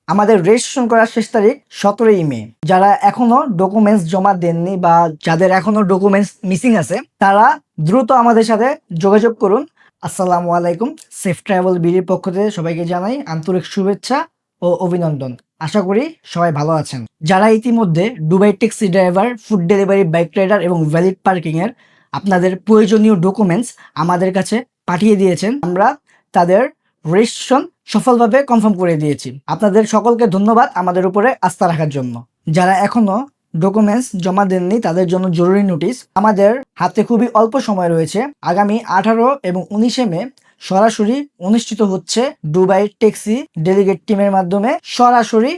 আমাদের রেজিস্ট্রেশন করার শেষ তারিখ 17ই মে। যারা এখনো ডকুমেন্টস জমা দেননি বা যাদের এখনো ডকুমেন্টস মিসিং আছে তারা দ্রুত আমাদের সাথে যোগাযোগ করুন। আসসালামু আলাইকুম। সেফ ট্রাভেল বিডির পক্ষ থেকে সবাইকে জানাই আন্তরিক শুভেচ্ছা ও অভিনন্দন। আশা করি সবাই ভালো আছেন। যারা ইতিমধ্যে Dubai taxi driver, food delivery, bike rider এবং ভ্যালিড পার্কিং এর আপনাদের প্রয়োজনীয় ডকুমেন্টস আমাদের কাছে পাঠিয়ে দিয়েছেন, আমরা তাদের রেজিস্ট্রেশন সফলভাবে কনফার্ম করে দিয়েছি। আপনাদের সকলকে ধন্যবাদ আমাদের উপরে আস্থা রাখার জন্য। যারা এখনো ডকুমেন্টস জমা দেননি তাদের জন্য জরুরি নোটিশ। আমাদের হাতে খুবই অল্প সময় রয়েছে। আগামী 18 এবং 19 মে সরাসরি অনুষ্ঠিত হচ্ছে দুবাই ট্যাক্সি ডেলিগেট টিমের মাধ্যমে সরাসরি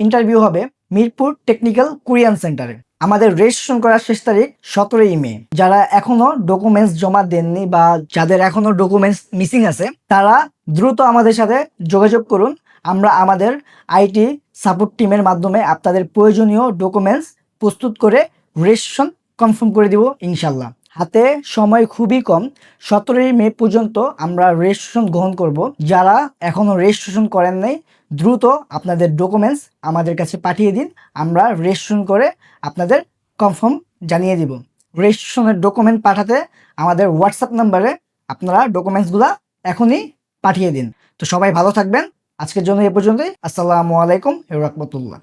ইন্টারভিউ হবে মিরপুর টেকনিক্যাল কোরিয়ান সেন্টারে। আমাদের রেজিস্ট্রেশন করার শেষ তারিখ 17ই মে। যারা এখনো ডকুমেন্টস জমা দেননি বা যাদের এখনো ডকুমেন্টস মিসিং আছে তারা দ্রুত আমাদের সাথে যোগাযোগ করুন। আমরা আমাদের আইটি সাপোর্ট টিমের মাধ্যমে আপনাদের প্রয়োজনীয় ডকুমেন্টস প্রস্তুত করে রেজিস্ট্রেশন কনফার্ম করে দিব ইনশাল্লাহ। হাতে সময় খুবই কম। 17ই মে পর্যন্ত আমরা রেজিস্ট্রেশন গ্রহণ করব। যারা এখনো রেজিস্ট্রেশন করেন নাই দ্রুত আপনাদের ডকুমেন্টস আমাদের কাছে পাঠিয়ে দিন। আমরা রেজিস্ট্রেশন করে আপনাদের কনফার্ম জানিয়ে দিব। রেজিস্ট্রেশনের ডকুমেন্ট পাঠাতে আমাদের হোয়াটসঅ্যাপ নাম্বারে আপনারা ডকুমেন্টসগুলো এখনই পাঠিয়ে দিন। তো সবাই ভালো থাকবেন। আজকের জন্য এ পর্যন্তই। আসসালামু আলাইকুম ওয়া রাহমাতুল্লাহ।